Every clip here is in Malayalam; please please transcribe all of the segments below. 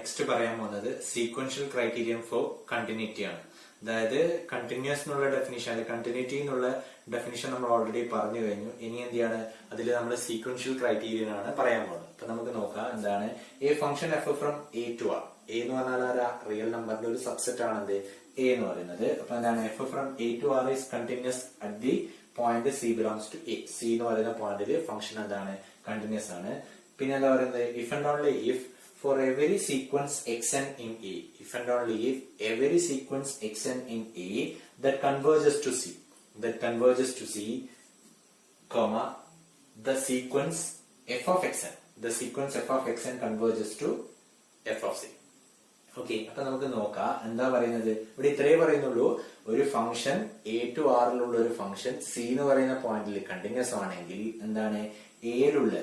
നെക്സ്റ്റ് പറയാൻ പോകുന്നത് സീക്വൻഷ്യൽ ക്രൈറ്റീരിയം ഫോർ കണ്ടിന്യൂറ്റി ആണ്. അതായത് കണ്ടിന്യൂസ് എന്നുള്ള ഡെഫിനിഷൻ അല്ലെങ്കിൽ കണ്ടിന്യൂറ്റി എന്നുള്ള ഡെഫിനിഷൻ നമ്മൾ ഓൾറെഡി പറഞ്ഞു കഴിഞ്ഞു. ഇനി എന്താണ് അതിൽ നമ്മൾ സീക്വൻഷ്യൽ ക്രൈറ്റീരിയൻ ആണ് പറയാൻ പോകുന്നത്. അപ്പൊ നമുക്ക് നോക്കാം എന്താണ് a function F from A to R. A എന്ന് പറഞ്ഞാൽ റിയൽ നമ്പറിന്റെ ഒരു സബ്സെറ്റ് ആണ് എന്ത് എ എന്ന് പറയുന്നത്. അപ്പൊ എന്താണ് F from A to R is continuous at the point C belongs to A. C എന്ന് പറയുന്ന പോയിന്റിൽ ഫംഗ്ഷൻ എന്താണ് കണ്ടിന്യൂസ് ആണ്. പിന്നെ എന്താ പറയുന്നത് if and only if for every sequence xn in A, if and only if every sequence xn in A that converges to C, comma, the sequence f of xn converges to f of C. Okay, അപ്പൊ നമുക്ക് നോക്കാം എന്താ പറയുന്നത്. ഇവിടെ ഇത്രേ പറയുന്നുള്ളൂ, ഒരു ഫംഗ്ഷൻ എ ടു ആറിലുള്ള ഒരു ഫംഗ്ഷൻ സി എന്ന് പറയുന്ന പോയിന്റിൽ കണ്ടിന്യൂസ് ആണെങ്കിൽ എന്താണ് എയിലുള്ള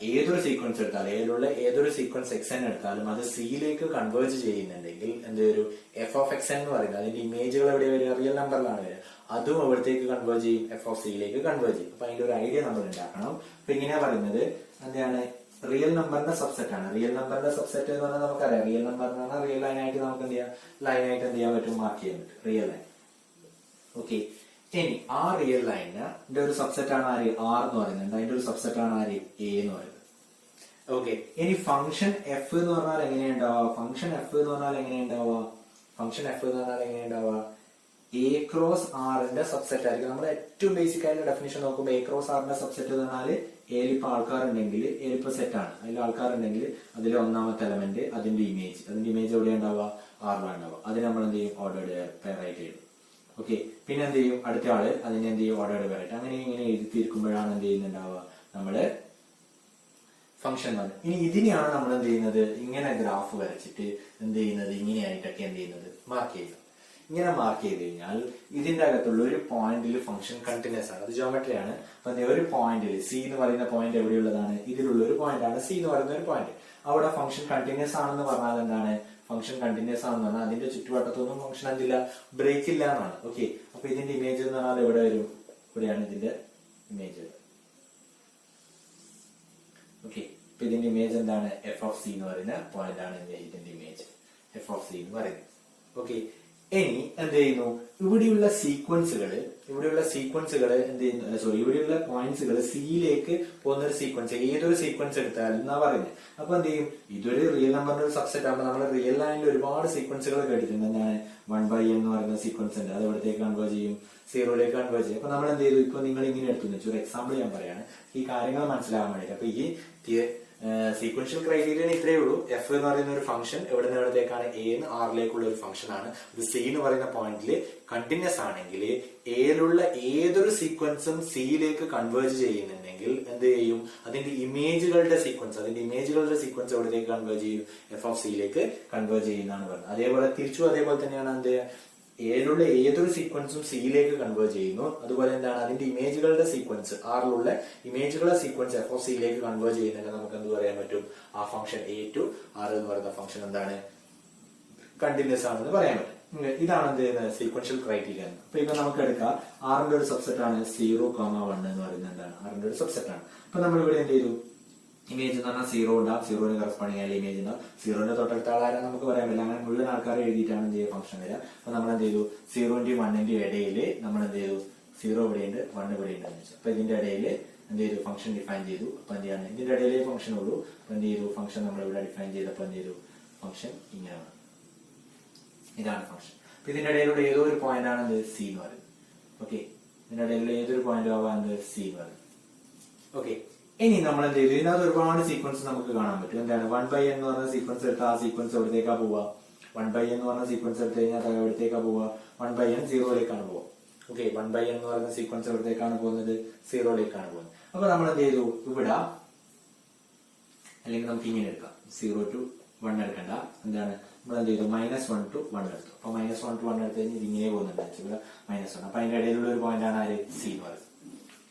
ഏതൊരു സീക്വൻസ് എടുത്താലും ഏതൊരു സീക്വൻസ് എക്സ് എടുത്താലും അത് സിയിലേക്ക് കൺവേർജ് ചെയ്യുന്നുണ്ടെങ്കിൽ എന്ത് വരും എഫ് ഓഫ് എക്സ് എന്ന് പറയുന്നത് അതിന്റെ ഇമേജുകൾ എവിടെ വരിക റിയൽ നമ്പറിലാണ് വരിക. അതും എവിടത്തേക്ക് കൺവേർജ് ചെയ്യും എഫ് ഓഫ് സിയിലേക്ക് കൺവേർജ് ചെയ്യും. അപ്പൊ അതിന്റെ ഒരു ഐഡിയ നമ്മൾ ഉണ്ടാക്കണം. അപ്പൊ ഇങ്ങനെയാ പറയുന്നത് എന്താണ് റിയൽ നമ്പറിന്റെ സബ്സെറ്റ് ആണ്. റിയൽ നമ്പറിന്റെ സബ്സെറ്റ് എന്ന് പറഞ്ഞാൽ നമുക്കറിയാം റിയൽ നമ്പർ എന്ന് പറഞ്ഞാൽ റിയൽ ലൈനായിട്ട് നമുക്ക് എന്ത് ചെയ്യാം ലൈനായിട്ട് എന്ത് ചെയ്യാൻ പറ്റും മാർക്ക് ചെയ്യാൻ പറ്റും റിയൽ ലൈൻ. ഓക്കെ, ഇനി ആ റിയൽ ലൈനിന്റെ ഒരു സബ്സെറ്റ് ആണ് ആര് ആർ എന്ന് പറയുന്നത്. അതിന്റെ ഒരു സബ്സെറ്റ് ആണ് ആര് എ എന്ന് പറയുന്നത്. ഓക്കെ, ഇനി ഫംഗ്ഷൻ എഫ് എന്ന് പറഞ്ഞാൽ എങ്ങനെയുണ്ടാവുക എ ക്രോസ് ആറിന്റെ സബ്സെറ്റ് ആയിരിക്കും. നമ്മൾ ഏറ്റവും ബേസിക് ആയിട്ടുള്ള ഡെഫിനേഷൻ നോക്കുമ്പോൾ എ ക്രോസ് ആറിന്റെ സബ്സെറ്റ് എന്ന് പറഞ്ഞാൽ ഏലിപ്പോ ആൾക്കാരുണ്ടെങ്കിൽ ഏലിപ്പോ സെറ്റ് ആണ്. അതിൽ ആൾക്കാരുണ്ടെങ്കിൽ അതിലെ ഒന്നാമത്തെ എലമെന്റ് അതിന്റെ ഇമേജ് എവിടെ ഉണ്ടാവുക ആറിലാണ് ഉണ്ടാവുക. അതിന് നമ്മൾ എന്ത് ചെയ്യും ഓർഡേർഡ് പെയർ ആയിട്ട് എഴുതും. ഓക്കെ, പിന്നെ എന്ത് ചെയ്യും അടുത്ത ആള് അതിനെ എന്ത് ചെയ്യും ഓർഡേർഡ് പെയർ ആയിട്ട് അങ്ങനെ ഇങ്ങനെ എഴുതിയിരിക്കുമ്പോഴാണ് എന്ത് ചെയ്യുന്നുണ്ടാവുക നമ്മള് ഫംഗ്ഷൻ എന്ന് പറയുന്നത്. ഇനി ഇതിനെയാണ് നമ്മൾ എന്ത് ചെയ്യുന്നത് ഇങ്ങനെ ഗ്രാഫ് വരച്ചിട്ട് എന്ത് ചെയ്യുന്നത് ഇങ്ങനെയായിട്ടൊക്കെ എന്ത് ചെയ്യുന്നത് മാർക്ക് ചെയ്യുന്നത്. ഇങ്ങനെ മാർക്ക് ചെയ്ത് കഴിഞ്ഞാൽ ഇതിന്റെ അകത്തുള്ള ഒരു പോയിന്റിൽ ഫംഗ്ഷൻ കണ്ടിന്യൂസ് ആണ്. അത് ജോമെട്രി ആണ്. അപ്പൊ ഒരു പോയിന്റിൽ സി എന്ന് പറയുന്ന പോയിന്റ് എവിടെയുള്ളതാണ് ഇതിലുള്ള ഒരു പോയിന്റ് ആണ് സി എന്ന് പറയുന്ന ഒരു പോയിന്റ്. അവിടെ ഫംഗ്ഷൻ കണ്ടിന്യൂസ് ആണെന്ന് പറഞ്ഞാൽ എന്താണ് ഫംഗ്ഷൻ കണ്ടിന്യൂസ് ആണെന്ന് പറഞ്ഞാൽ അതിന്റെ ചുറ്റുവട്ടത്തൊന്നും ഫംഗ്ഷൻ എന്തില്ല ബ്രേക്ക് ഇല്ല എന്നാണ്. ഓക്കെ, അപ്പൊ ഇതിന്റെ ഇമേജ് എന്ന് പറഞ്ഞാൽ എവിടെ വരും ഇവിടെയാണ് ഇതിന്റെ ഇമേജ്. ഓക്കെ, അപ്പൊ ഇതിന്റെ ഇമേജ് എന്താണ് എഫ് ഓഫ് സി എന്ന് പറയുന്ന പോയിന്റ് ആണ് ഇതിന്റെ ഇമേജ് എഫ് ഓഫ് സി എന്ന് പറയുന്നത്. ഓക്കെ, ഇനി എന്ത് ചെയ്യുന്നു ഇവിടെയുള്ള സീക്വൻസുകൾ എന്ത് ചെയ്യുന്നു ഇവിടെയുള്ള പോയിന്റ്സുകൾ സിയിലേക്ക് പോകുന്ന ഒരു സീക്വൻസ് ഏതൊരു സീക്വൻസ് എടുത്താലും എന്നാ പറയുന്നത്. അപ്പൊ എന്ത് ചെയ്യും ഇതൊരു റിയൽ നമ്പറിന്റെ ഒരു സബ്സെറ്റ് ആകുമ്പോൾ നമ്മൾ റിയൽ ലൈനിൽ ഒരുപാട് സീക്വൻസുകൾ കേട്ടിട്ടുണ്ട്. എന്താണ് 1/n എന്ന് പറയുന്ന സീക്വൻസ് ഉണ്ട്. അത് എവിടത്തേക്ക് കൺവേർജ് ചെയ്യും സീറോയിലേക്ക് കൺവേർജ് ചെയ്യും. അപ്പൊ നമ്മൾ എന്ത് ചെയ്തു ഇപ്പൊ നിങ്ങൾ ഇങ്ങനെ എടുത്തു വെച്ചു ഒരു എക്സാമ്പിൾ ഞാൻ പറയാണ് ഈ കാര്യങ്ങൾ മനസ്സിലാകാൻ വേണ്ടിയിട്ട്. അപ്പൊ ഈ സീക്വൻഷ്യൽ ക്രൈറ്റീരിയൻ ഇത്രയേ ഉള്ളൂ. എഫ് എന്ന് പറയുന്ന ഒരു ഫംഗ്ഷൻ എവിടെ നിന്ന് എവിടത്തേക്കാണ് എ എന്ന് ആറിലേക്കുള്ള ഒരു ഫംഗ്ഷൻ ആണ്. ഇത് സി എന്ന് പറയുന്ന പോയിന്റിൽ കണ്ടിന്യൂസ് ആണെങ്കിൽ എയിലുള്ള ഏതൊരു സീക്വൻസും സിയിലേക്ക് കൺവേർജ് ചെയ്യുന്നുണ്ടെങ്കിൽ എന്ത് ചെയ്യും അതിന്റെ ഇമേജുകളുടെ സീക്വൻസ് എവിടത്തേക്ക് കൺവേർജ് ചെയ്യും എഫ് ഓഫ് സിയിലേക്ക് കൺവേർജ് ചെയ്യുന്നതാണ് പറയുന്നത്. അതേപോലെ തിരിച്ചു അതേപോലെ തന്നെയാണ് എന്ത് എയിലുള്ള ഏതൊരു സീക്വൻസും സിയിലേക്ക് കൺവേർജ് ചെയ്യുന്നു. അതുപോലെ എന്താണ് അതിന്റെ ഇമേജുകളുടെ സീക്വൻസ് ആറിലുള്ള ഇമേജുകളുടെ സീക്വൻസ് എഫ് ഓഫ് സിയിലേക്ക് കൺവേർജ് ചെയ്യുന്നുണ്ട്. നമുക്ക് എന്ത് പറയാൻ പറ്റും ആ ഫംഗ്ഷൻ എ ടു ആർ എന്ന് പറയുന്ന ഫംഗ്ഷൻ എന്താണ് കണ്ടിന്യൂസ് ആണെന്ന് പറയാൻ പറ്റും. ഇതാണ് എന്ത് ചെയ്യുന്നത് സീക്വൻഷ്യൽ ക്രൈറ്റീരിയ. അപ്പൊ ഇപ്പൊ നമുക്ക് എടുക്കാം ആറിന്റെ ഒരു സബ്സെറ്റ് ആണ് 0,1 എന്ന് പറയുന്നത് എന്താണ് ആറിന്റെ ഒരു സബ്സെറ്റ് ആണ്. അപ്പൊ നമ്മൾ ഇവിടെ എന്ത് ചെയ്തു ഇമേജ് എന്ന് പറഞ്ഞാൽ 0 ഉണ്ടാവും. 0ന് കറസ്പോണ്ടിങ് ആയ ഇമേജ് ഉണ്ടാവും. 0ന്റെ തൊട്ടടുത്ത ആളാരും നമുക്ക് പറയാൻ പറ്റില്ല. അങ്ങനെ മുഴുവൻ ആൾക്കാരെ എഴുതിയിട്ടാണ് എന്ത് ചെയ്യുക ഫംഗ്ഷൻ വരിക. അപ്പൊ നമ്മൾ എന്ത് ചെയ്തു 0ന്റെയും 1ന്റെയും ഇടയിൽ നമ്മൾ എന്ത് ചെയ്തു 0 ഇവിടെയുണ്ട് 1 ഇവിടെയുണ്ട് എന്ന് വെച്ചു. അപ്പൊ ഇതിന്റെ ഇടയിൽ എന്ത് ചെയ്തു ഫംഗ്ഷൻ ഡിഫൈൻ ചെയ്തു. അപ്പൊ എന്ത് ചെയ്യാണ് ഇതിന്റെ ഇടയിലേ ഫംഗ്ഷൻ ഉള്ളൂ. അപ്പൊ എന്ത് ചെയ്തു ഫംഗ്ഷൻ നമ്മൾ ഇവിടെ ഡിഫൈൻ ചെയ്തപ്പോ എന്ത് ചെയ്തു ഫംഗ്ഷൻ ഇങ്ങനെയാണ്. ഇതാണ് ഫംഗ്ഷൻ. അപ്പൊ ഇതിന്റെ ഇടയിലുള്ള ഏതോ ഒരു പോയിന്റ് ആണ് എന്ത് സി എന്ന് പറയുന്നത്. ഓക്കെ, ഇതിന്റെ ഇടയിലുള്ള ഏതൊരു പോയിന്റ് ആവാൻ സി എന്ന് പറയുന്നത്. ഓക്കെ, ഇനി നമ്മൾ എന്ത് ചെയ്തു ഇതിനകത്ത് ഒരുപാട് സീക്വൻസ് നമുക്ക് കാണാൻ പറ്റും. എന്താണ് 1/n എന്ന് പറഞ്ഞ സീക്വൻസ് എടുത്താൽ ആ സീക്വൻസ് എവിടത്തേക്കാ പോവുക 1/n എന്ന് പറഞ്ഞ സീക്വൻസ് എടുത്തു കഴിഞ്ഞാൽ അത് എവിടത്തേക്കാ പോവുക 1/n 0ലേക്കാണ് പോവുക. ഓക്കെ, 1/n എന്ന് പറയുന്ന സീക്വൻസ് എവിടത്തേക്കാണ് പോകുന്നത് 0ലേക്കാണ് പോകുന്നത്. അപ്പൊ നമ്മൾ എന്ത് ചെയ്തു ഇവിടെ അല്ലെങ്കിൽ നമുക്ക് ഇങ്ങനെ എടുക്കാം 0 to 1 എടുക്കണ്ട. എന്താണ് നമ്മൾ എന്ത് ചെയ്തു -1 to 1 എടുത്തു. അപ്പൊ -1 to 1 എടുത്തു കഴിഞ്ഞാൽ ഇതിങ്ങനെ പോകുന്നുണ്ട് ഇവിടെ -1. അപ്പൊ അതിന്റെ ഇടയിലുള്ള ഒരു പോയിന്റ് ആണ് ആര് സി എന്ന് പറയുന്നത്.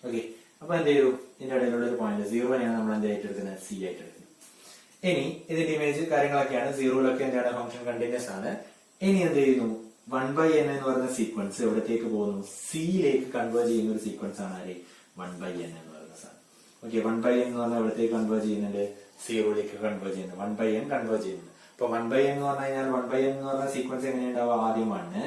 ഓക്കെ, അപ്പൊ എന്ത് ചെയ്തു ഇതിന്റെ ഇടയിലുള്ള ഒരു പോയിന്റ് 0നെയാണ് നമ്മൾ എന്തായിട്ട് എടുക്കുന്നത് സി ആയിട്ട് എടുക്കുന്നത്. ഇനി ഇതിന്റെ ഇമേജ് കാര്യങ്ങളൊക്കെയാണ് 0ലൊക്കെ എന്താണ് ഫംഗ്ഷൻ കണ്ടിന്യൂസ് ആണ്. ഇനി എന്ത് ചെയ്യുന്നു 1/n എന്ന് പറയുന്ന സീക്വൻസ് എവിടത്തേക്ക് പോകുന്നു സിയിലേക്ക് കൺവേർജ് ചെയ്യുന്ന ഒരു സീക്വൻസ് ആണ് ആര് 1/n എന്ന് പറയുന്ന സാധനം. ഓക്കെ, 1/n എന്ന് പറഞ്ഞാൽ എവിടത്തേക്ക് കൺവേർജ് ചെയ്യുന്നുണ്ട് സീറോയിലേക്ക് കൺവേർജ് ചെയ്യുന്നത്, 1/n കൺവേർജ് ചെയ്യുന്നത്. ഇപ്പൊ 1/n എന്ന് പറഞ്ഞു കഴിഞ്ഞാൽ 1/n എന്ന് പറഞ്ഞ സീക്വൻസ് എങ്ങനെ ഉണ്ടാവുക? ആദ്യം 1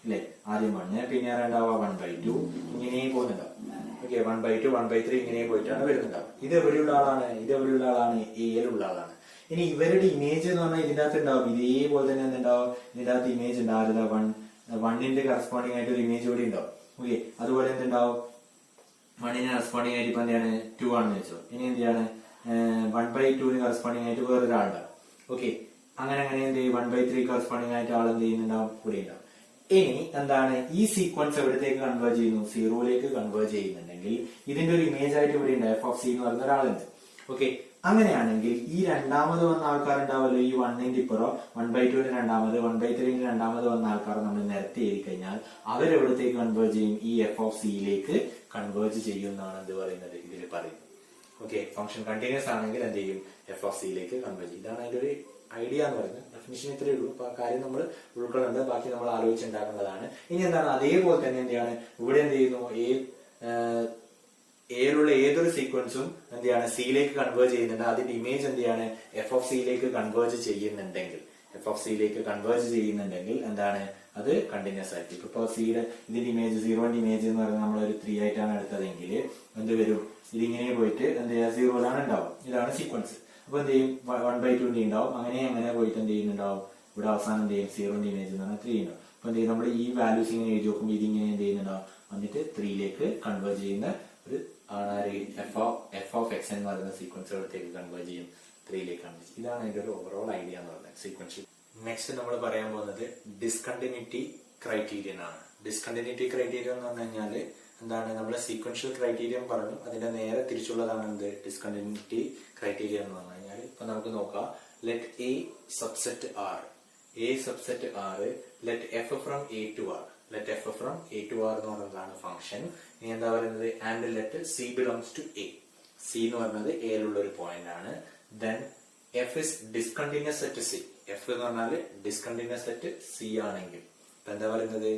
അല്ലെ, ആദ്യം 1 പിന്നെ ഉണ്ടാവുക 1/2 ഇങ്ങനെ പോകുന്നുണ്ടാവും. ഓക്കെ, 1/2 1/3 ഇങ്ങനെ പോയിട്ടാണ് വരുന്നുണ്ടാവും. ഇത് എവിടെയുള്ള ആളാണ്? ഇത് എവിടെയുള്ള ആളാണ്? എയിലുള്ള ആളാണ്. ഇനി ഇവരുടെ ഇമേജ് എന്ന് പറഞ്ഞാൽ ഇതിന്റെ അകത്ത് ഉണ്ടാവും, ഇതേപോലെ തന്നെ എന്തുണ്ടാവും, ഇതിന്റെ അകത്ത് ഇമേജ് ഉണ്ടാവില്ല. 1ന്റെ കറസ്പോണ്ടിങ് ആയിട്ട് ഒരു ഇമേജ് കൂടി ഉണ്ടാവും. ഓക്കെ, അതുപോലെ എന്തുണ്ടാവും, 1ന് കറസ്പോണ്ടിങ് ആയിട്ട് ഇപ്പൊ എന്താണ് 2 ആണെന്ന് വെച്ചോ. ഇനി എന്താണ് 1/2ന് കറസ്പോണ്ടിങ് ആയിട്ട് വേറൊരാളുണ്ടാവും. ഓക്കെ, അങ്ങനെ എന്ത് ചെയ്യും, 1/3 കറസ്പോണ്ടിങ് ആയിട്ട് ആൾ എന്ത് ചെയ്യുന്നുണ്ടാവും, കൂടി ഉണ്ടാവും. ഇനി എന്താണ്, ഈ സീക്വൻസ് എവിടത്തേക്ക് കൺവേർജ് ചെയ്യുന്നു? സീറോയിലേക്ക് കൺവേർജ് ചെയ്യുന്നുണ്ടെങ്കിൽ ഇതിന്റെ ഒരു ഇമേജ് ആയിട്ട് ഇവിടെ ഉണ്ട്, എഫ് ഓഫ് സി എന്ന് പറയുന്ന ഒരാളുണ്ട്. ഓക്കെ, അങ്ങനെയാണെങ്കിൽ ഈ രണ്ടാമത് വന്ന ആൾക്കാരുണ്ടാവല്ലോ, ഈ 1ന്റെ ഇപ്പുറം 1/2ന് രണ്ടാമത് 1/3ന് രണ്ടാമത് വന്ന ആൾക്കാർ നമ്മൾ നിരത്തി എഴുതി കഴിഞ്ഞാൽ അവരെവിടത്തേക്ക് കൺവേർജ് ചെയ്യും? ഈ എഫ് ഓഫ് സിയിലേക്ക് കൺവേർജ് ചെയ്യുന്നതാണ് എന്ത് പറയുന്നത്, ഇതിൽ പറയുന്നത്. ഓക്കെ, ഫംഗ്ഷൻ കണ്ടിന്യൂസ് ആണെങ്കിൽ എന്ത് ചെയ്യും? എഫ് ഓഫ് സിയിലേക്ക് കൺവേർജ് ചെയ്യും. ഇതാണ് അതിന്റെ ഒരു ഐഡിയ എന്ന് പറയുന്നത്. ഡെഫിനിഷൻ ഇത്രയേ ഉള്ളൂ. അപ്പൊ ആ കാര്യം നമ്മൾ ഉൾക്കൊള്ളുന്നത്, ബാക്കി നമ്മൾ ആലോചിച്ചുണ്ടാക്കേണ്ടതാണ്. ഇനി എന്താണ്, അതേപോലെ തന്നെ എന്താണ് ഇവിടെ എന്ത് ചെയ്യുന്നു, എയിലുള്ള ഏതൊരു സീക്വൻസും എന്താണ് സിയിലേക്ക് കൺവേർജ് ചെയ്യുന്നുണ്ട്. അതിന്റെ ഇമേജ് എന്താണ്, എഫ് ഓഫ് സിയിലേക്ക് കൺവേർജ് ചെയ്യുന്നുണ്ടെങ്കിൽ, എഫ് ഓഫ് സിയിലേക്ക് കൺവേർജ് ചെയ്യുന്നുണ്ടെങ്കിൽ എന്താണ്, അത് കണ്ടിന്യൂസ് ആയിരിക്കും. ഇപ്പൊ സിയുടെ ഇതിന്റെ ഇമേജ്, സീറോന്റെ ഇമേജ് എന്ന് പറയുന്നത് നമ്മളൊരു 3 ആയിട്ടാണ് എടുത്തതെങ്കിൽ എന്ത് വരും, ഇതിങ്ങനെ പോയിട്ട് എന്ത് ചെയ്യുക, സീറോയിലാണ് ഉണ്ടാവും. ഇതാണ് സീക്വൻസ്. അപ്പൊ എന്ത് ചെയ്യും, 1/2 ഉണ്ടാവും. അങ്ങനെ പോയിട്ട് എന്ത് ചെയ്യുന്നുണ്ടാവും, ഇവിടെ അവസാനം എന്ത് ചെയ്യും, സീറോന്റെ ഇമേജ് എന്ന് പറഞ്ഞാൽ 3 ഉണ്ടാവും. അപ്പൊ എന്ത് ചെയ്യും, നമ്മൾ ഈ വാല്യൂസ് ഇങ്ങനെ എഴുതി നോക്കുമ്പോൾ ഇതിങ്ങനെ എന്ത് ചെയ്യുന്നുണ്ടാവും, വന്നിട്ട് 3ലേക്ക് കൺവേർജ് ചെയ്യുന്ന ഒരു ആണ് എഫ് ഓഫ് എക്സ് എന്ന് പറയുന്ന സീക്വൻസുകളത്തേക്ക് കൺവേർജ് ചെയ്യും, 3ലേക്ക് കൺവേർജ് ചെയ്യും. ഇതാണ് അതിന്റെ ഒരു ഓവറോൾ ഐഡിയ എന്ന് പറയുന്നത് സീക്വൻഷ്യൽ. നെക്സ്റ്റ് നമ്മൾ പറയാൻ പോകുന്നത് ഡിസ്കണ്ടിന്യൂറ്റി ക്രൈറ്റീരിയൻ ആണ്. ഡിസ്കണ്ടിന്യൂറ്റി ക്രൈറ്റീരിയൻ എന്ന് പറഞ്ഞു കഴിഞ്ഞാൽ എന്താണ്, നമ്മൾ സീക്വൻഷ്യൽ ക്രൈറ്റീരിയൻ പറഞ്ഞു, അതിന്റെ നേരെ തിരിച്ചുള്ളതാണ് എന്ത്, ഡിസ്കണ്ടിന്യൂറ്റി ക്രൈറ്റീരിയ എന്ന് പറഞ്ഞു കഴിഞ്ഞാൽ. ഇപ്പൊ നമുക്ക് നോക്കാം, let A subset R, let F from A to R, let F from A to R എന്ന് പറയുന്നതാണ് ഫംഗ്ഷൻ. ഇനി എന്താ പറയുന്നത്, and let C belongs to A, C എന്ന് പറയുന്നത് എയിലുള്ള ഒരു പോയിന്റ് ആണ്. Then F is discontinuous at C, F എന്ന് പറഞ്ഞാൽ ഡിസ്കണ്ടിന്യൂസ് അറ്റ് സി ആണെങ്കിൽ ഇപ്പൊ എന്താ പറയുന്നത്,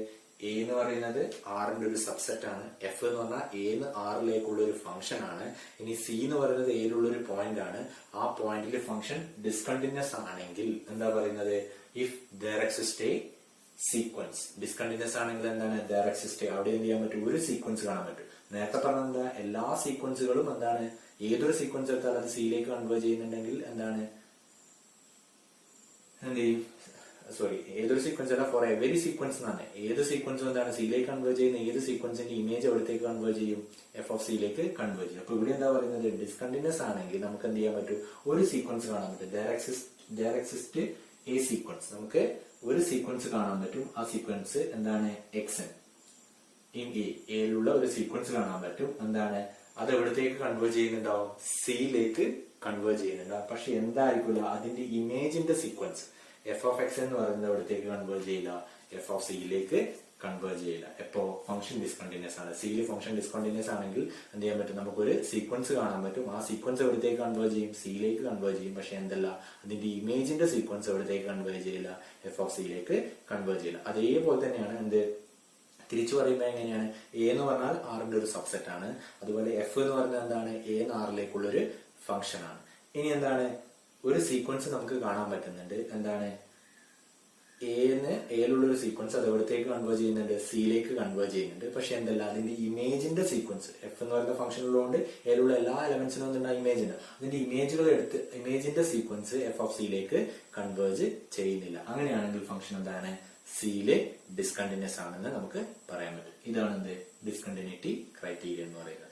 എ എന്ന് പറയുന്നത് ആറിന്റെ ഒരു സബ്സെറ്റ് ആണ്, എഫ് എന്ന് പറഞ്ഞാൽ എന്ന് ആറിലേക്കുള്ള ഒരു ഫംഗ്ഷൻ ആണ്. ഇനി സി എന്ന് പറയുന്നത് എയിലുള്ള ഒരു പോയിന്റ് ആണ്. ആ പോയിന്റിൽ ഫംഗ്ഷൻ ഡിസ്കണ്ടിന്യൂസ് ആണെങ്കിൽ എന്താ പറയുന്നത്, if there exist A sequence, discontinuous ആണെങ്കിൽ എന്താണ്, ദർ എക്സിസ്റ്റ്, അവിടെ എന്ത് ചെയ്യാൻ പറ്റും, ഒരു സീക്വൻസ് കാണാൻ പറ്റും. നേരത്തെ പറഞ്ഞ എന്താ, എല്ലാ സീക്വൻസുകളും എന്താണ്, ഏതൊരു സീക്വൻസ് എടുത്താൽ അത് സിയിലേക്ക് കൺവേർജ് ചെയ്യുന്നുണ്ടെങ്കിൽ എന്താണ്, എന്ത് ചെയ്യും, സോറി, ഏതൊരു സീക്വൻസ് അല്ല, ഫോർ എവരി സീക്വൻസ് എന്നാണ്. ഏത് സീക്വൻസും എന്താണ് സിയിലേക്ക് കൺവേർജ് ചെയ്യുന്ന ഏത് സീക്വൻസിന്റെ ഇമേജ് എവിടത്തേക്ക് കൺവേർജ് ചെയ്യും, എഫ് ഓഫ് സിയിലേക്ക് കൺവേർജ് ചെയ്യും. അപ്പൊ ഇവിടെ എന്താ പറയുന്നത്, ഡിസ്കണ്ടിന്യൂസ് ആണെങ്കിൽ നമുക്ക് എന്ത് ചെയ്യാൻ പറ്റും, ഒരു സീക്വൻസ് കാണാൻ പറ്റും. ദർ എക്സിസ്റ്റ് എ സീക്വൻസ്, നമുക്ക് ഒരു സീക്വൻസ് കാണാൻ പറ്റും. ആ സീക്വൻസ് എന്താണ്, എക്സ് ഇൻ എയിലുള്ള ഒരു സീക്വൻസ് കാണാൻ പറ്റും. എന്താണ്, അത് എവിടത്തേക്ക് കൺവേർജ് ചെയ്യുന്നുണ്ടാവും, സിയിലേക്ക് കൺവേർജ് ചെയ്യുന്നുണ്ടാവും. പക്ഷെ എന്തായിരിക്കില്ല, അതിന്റെ ഇമേജിന്റെ സീക്വൻസ് എഫ് ഓഫ് എക്സ് എന്ന് പറയുന്നത് എവിടത്തേക്ക് കൺവേർജ് ചെയ്യില്ല, എഫ് ഓഫ് സിയിലേക്ക് കൺവേർജ് ചെയ്യില്ല. എപ്പോ ഫംഗ്ഷൻ ഡിസ്കണ്ടിന്യൂസ് ആണ്. സിയിൽ ഫംഗ്ഷൻ ഡിസ്കണ്ടിന്യൂസ് ആണെങ്കിൽ എന്ത് ചെയ്യാൻ പറ്റും, നമുക്കൊരു സീക്വൻസ് കാണാൻ പറ്റും. ആ സീക്വൻസ് എവിടത്തേക്ക് കൺവേർജ് ചെയ്യും, സിയിലേക്ക് കൺവേർജ് ചെയ്യും. പക്ഷെ എന്തല്ല, അതിന്റെ ഇമേജിന്റെ സീക്വൻസ് എവിടത്തേക്ക് കൺവേർജ് ചെയ്യില്ല, എഫ് ഓഫ് സിയിലേക്ക് കൺവേർജ് ചെയ്യില്ല. അതേപോലെ തന്നെയാണ് എന്ത്, തിരിച്ചു പറയുമ്പോൾ എങ്ങനെയാണ്, എ എന്ന് പറഞ്ഞാൽ ആറിന്റെ ഒരു സബ്സെറ്റ് ആണ്. അതുപോലെ എഫ് എന്ന് പറഞ്ഞാൽ എന്താണ്, എ എന്ന് ആറിലേക്കുള്ള ഒരു ഫംഗ്ഷൻ ആണ്. ഇനി എന്താണ്, ഒരു സീക്വൻസ് നമുക്ക് കാണാൻ പറ്റുന്നുണ്ട്. എന്താണ്, എയിലുള്ള ഒരു സീക്വൻസ് അത് എവിടത്തേക്ക് കൺവേർജ് ചെയ്യുന്നുണ്ട്, സിയിലേക്ക് കൺവേർജ് ചെയ്യുന്നുണ്ട്. പക്ഷെ എന്തല്ല, അതിന്റെ ഇമേജിന്റെ സീക്വൻസ്, എഫ് എന്ന് പറയുന്ന ഫംഗ്ഷൻ ഉള്ളതുകൊണ്ട് എയിലുള്ള എല്ലാ എലമെന്റ്സിനും എന്തുണ്ട്, ഇമേജ് ഉണ്ട്. അതിന്റെ ഇമേജുകൾ എടുത്ത് ഇമേജിന്റെ സീക്വൻസ് എഫ് ഓഫ് സിയിലേക്ക് കൺവേർജ് ചെയ്യുന്നില്ല. അങ്ങനെയാണെങ്കിൽ ഫംഗ്ഷൻ എന്താണ്, സിയില് ഡിസ്കണ്ടിന്യൂസ് ആണെന്ന് നമുക്ക് പറയാൻ പറ്റും. ഇതാണ് എന്ത്, ഡിസ്കണ്ടിന്യൂറ്റി ക്രൈറ്റീരിയ എന്ന് പറയുന്നത്.